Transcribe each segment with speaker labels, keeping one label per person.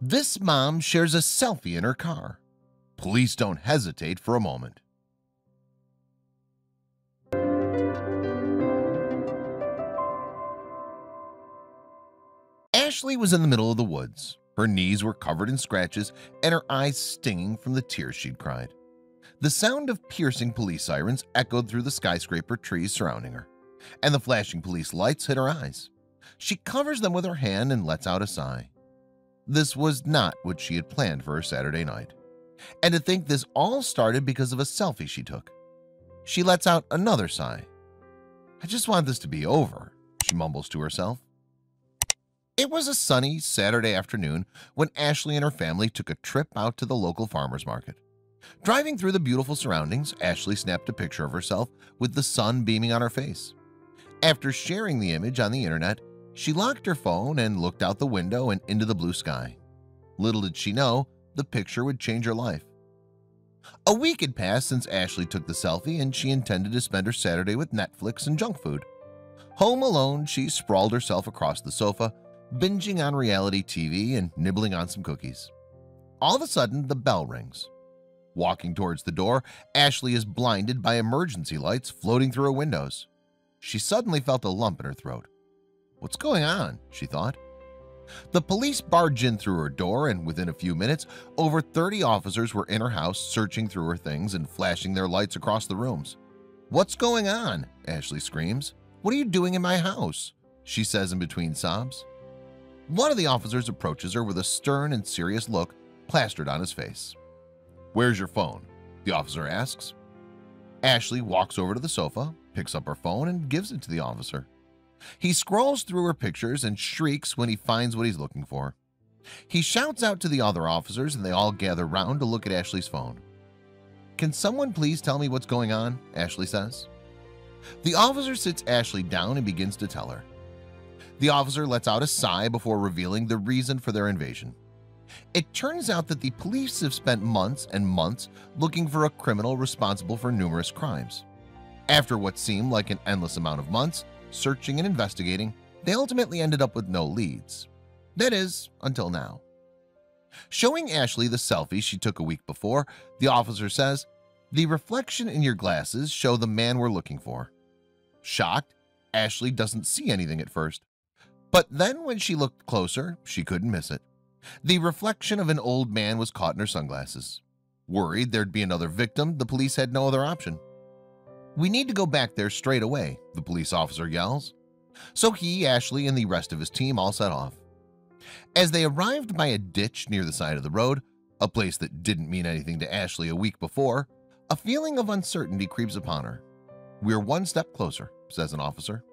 Speaker 1: This mom shares a selfie in her car. Police don't hesitate for a moment. Ashley was in the middle of the woods. Her knees were covered in scratches and her eyes stinging from the tears she'd cried. The sound of piercing police sirens echoed through the skyscraper trees surrounding her, and the flashing police lights hit her eyes. She covers them with her hand and lets out a sigh. This was not what she had planned for her Saturday night. And to think this all started because of a selfie she took. She lets out another sigh. I just want this to be over, she mumbles to herself. It was a sunny Saturday afternoon when Ashley and her family took a trip out to the local farmer's market. Driving through the beautiful surroundings, Ashley snapped a picture of herself with the sun beaming on her face. After sharing the image on the internet, she locked her phone and looked out the window and into the blue sky. Little did she know, the picture would change her life. A week had passed since Ashley took the selfie, and she intended to spend her Saturday with Netflix and junk food. Home alone, she sprawled herself across the sofa, binging on reality TV and nibbling on some cookies. All of a sudden, the bell rings. Walking towards the door, Ashley is blinded by emergency lights floating through her windows. She suddenly felt a lump in her throat. What's going on? She thought. The police barged in through her door, and within a few minutes, over 30 officers were in her house searching through her things and flashing their lights across the rooms. What's going on? Ashley screams. What are you doing in my house? She says in between sobs. One of the officers approaches her with a stern and serious look plastered on his face. Where's your phone? The officer asks. Ashley walks over to the sofa, picks up her phone, and gives it to the officer. He scrolls through her pictures and shrieks when he finds what he's looking for. He shouts out to the other officers, and they all gather round to look at Ashley's phone. Can someone please tell me what's going on? Ashley says. The officer sits Ashley down and begins to tell her. The officer lets out a sigh before revealing the reason for their invasion. It turns out that the police have spent months and months looking for a criminal responsible for numerous crimes. After what seemed like an endless amount of months, searching and investigating, they ultimately ended up with no leads. That is, until now. Showing Ashley the selfie she took a week before, the officer says, "The reflection in your glasses show the man we're looking for." Shocked, Ashley doesn't see anything at first. But then when she looked closer, she couldn't miss it. The reflection of an old man was caught in her sunglasses. Worried there'd be another victim, the police had no other option. We need to go back there straight away, the police officer yells. So he, Ashley, and the rest of his team all set off. As they arrived by a ditch near the side of the road, a place that didn't mean anything to Ashley a week before, a feeling of uncertainty creeps upon her. We're one step closer, says an officer.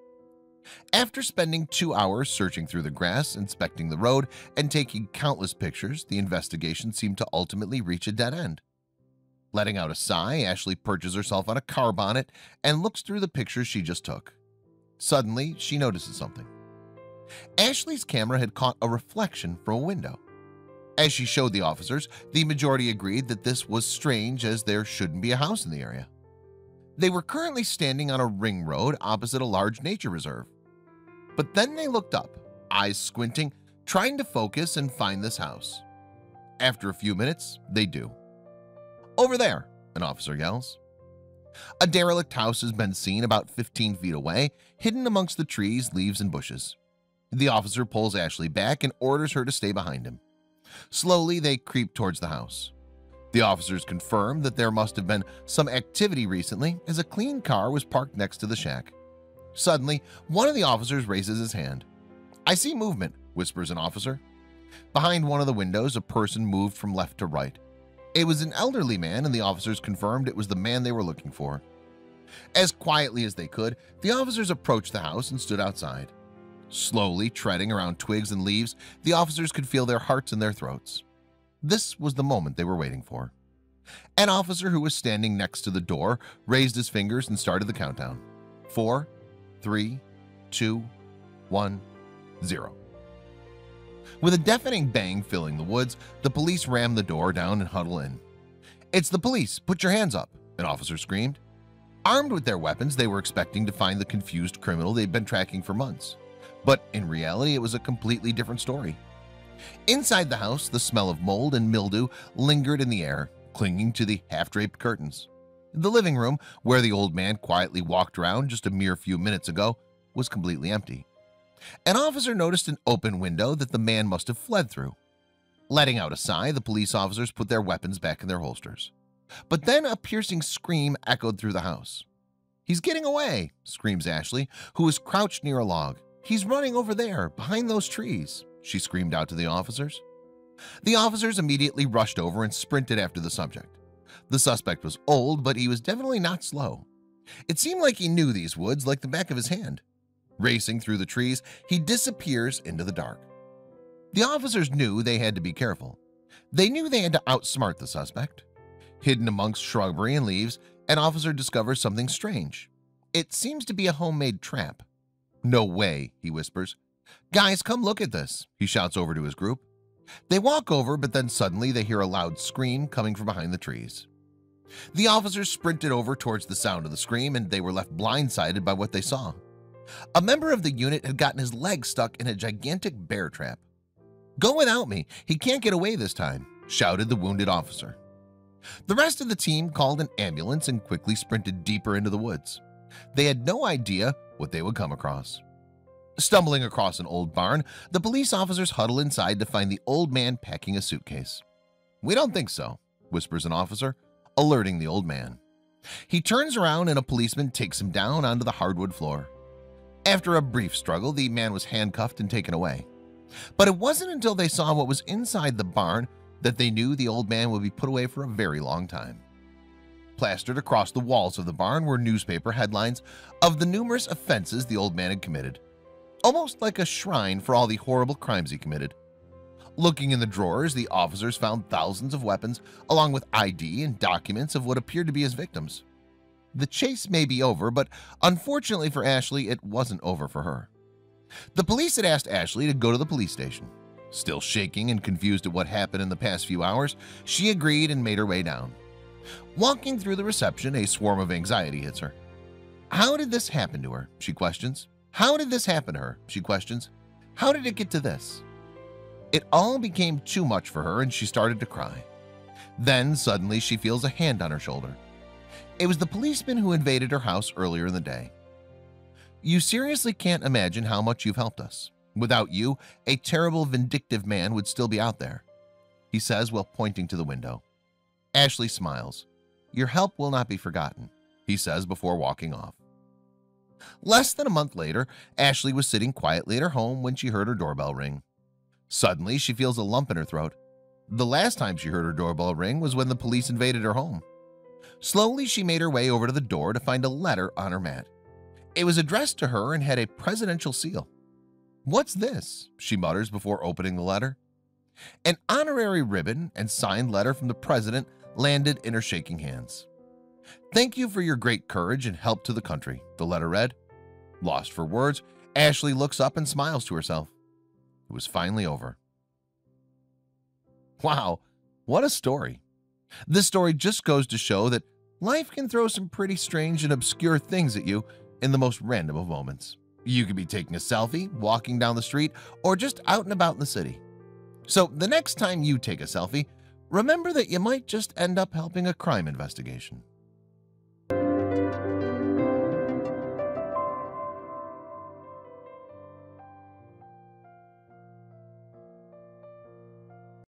Speaker 1: After spending 2 hours searching through the grass, inspecting the road, and taking countless pictures, the investigation seemed to ultimately reach a dead end. Letting out a sigh, Ashley perches herself on a car bonnet and looks through the pictures she just took. Suddenly, she notices something. Ashley's camera had caught a reflection from a window. As she showed the officers, the majority agreed that this was strange, as there shouldn't be a house in the area. They were currently standing on a ring road opposite a large nature reserve. But then they looked up, eyes squinting, trying to focus and find this house. After a few minutes, they do. Over there, an officer yells. A derelict house has been seen about 15 feet away, hidden amongst the trees, leaves, and bushes. The officer pulls Ashley back and orders her to stay behind him. Slowly, they creep towards the house. The officers confirm that there must have been some activity recently, as a clean car was parked next to the shack. Suddenly, one of the officers raises his hand. "I see movement," whispers an officer. Behind one of the windows, a person moved from left to right. It was an elderly man, and the officers confirmed it was the man they were looking for. As quietly as they could, the officers approached the house and stood outside. Slowly treading around twigs and leaves, the officers could feel their hearts in their throats. This was the moment they were waiting for. An officer who was standing next to the door raised his fingers and started the countdown. 4, 3, 2, 1, 0. With a deafening bang filling the woods, the police ram the door down and huddle in. "It's the police! Put your hands up!" an officer screamed. Armed with their weapons, they were expecting to find the confused criminal they'd been tracking for months. But in reality, it was a completely different story. Inside the house, the smell of mold and mildew lingered in the air, clinging to the half-draped curtains. The living room, where the old man quietly walked around just a mere few minutes ago, was completely empty. An officer noticed an open window that the man must have fled through. Letting out a sigh, the police officers put their weapons back in their holsters. But then a piercing scream echoed through the house. "He's getting away!" screams Ashley, who was crouched near a log. "He's running over there, behind those trees," she screamed out to the officers. The officers immediately rushed over and sprinted after the subject. The suspect was old, but he was definitely not slow. It seemed like he knew these woods like the back of his hand. Racing through the trees, he disappears into the dark. The officers knew they had to be careful. They knew they had to outsmart the suspect. Hidden amongst shrubbery and leaves, an officer discovers something strange. It seems to be a homemade trap. "No way," he whispers. "Guys, come look at this," he shouts over to his group. They walk over, but then suddenly they hear a loud scream coming from behind the trees. The officers sprinted over towards the sound of the scream, and they were left blindsided by what they saw. A member of the unit had gotten his leg stuck in a gigantic bear trap. "Go without me, he can't get away this time," shouted the wounded officer. The rest of the team called an ambulance and quickly sprinted deeper into the woods. They had no idea what they would come across. Stumbling across an old barn, the police officers huddle inside to find the old man packing a suitcase. "We don't think so," whispers an officer, alerting the old man. He turns around and a policeman takes him down onto the hardwood floor. After a brief struggle, the man was handcuffed and taken away. But it wasn't until they saw what was inside the barn that they knew the old man would be put away for a very long time. Plastered across the walls of the barn were newspaper headlines of the numerous offenses the old man had committed, almost like a shrine for all the horrible crimes he committed. Looking in the drawers, the officers found thousands of weapons along with ID and documents of what appeared to be his victims. The chase may be over, but unfortunately for Ashley, it wasn't over for her. The police had asked Ashley to go to the police station. Still shaking and confused at what happened in the past few hours, she agreed and made her way down. Walking through the reception, a swarm of anxiety hits her. How did this happen to her? She questions. How did this happen to her? She questions. How did it get to this? It all became too much for her and she started to cry. Then suddenly she feels a hand on her shoulder. It was the policeman who invaded her house earlier in the day. "You seriously can't imagine how much you've helped us. Without you, a terrible, vindictive man would still be out there," he says while pointing to the window. Ashley smiles. "Your help will not be forgotten," he says before walking off. Less than a month later, Ashley was sitting quietly at her home when she heard her doorbell ring. Suddenly, she feels a lump in her throat. The last time she heard her doorbell ring was when the police invaded her home. Slowly, she made her way over to the door to find a letter on her mat. It was addressed to her and had a presidential seal. "What's this?" she mutters before opening the letter. An honorary ribbon and signed letter from the president landed in her shaking hands. "Thank you for your great courage and help to the country," the letter read. Lost for words, Ashley looks up and smiles to herself. It was finally over. Wow, what a story. This story just goes to show that life can throw some pretty strange and obscure things at you in the most random of moments. You could be taking a selfie, walking down the street, or just out and about in the city. So the next time you take a selfie, remember that you might just end up helping a crime investigation.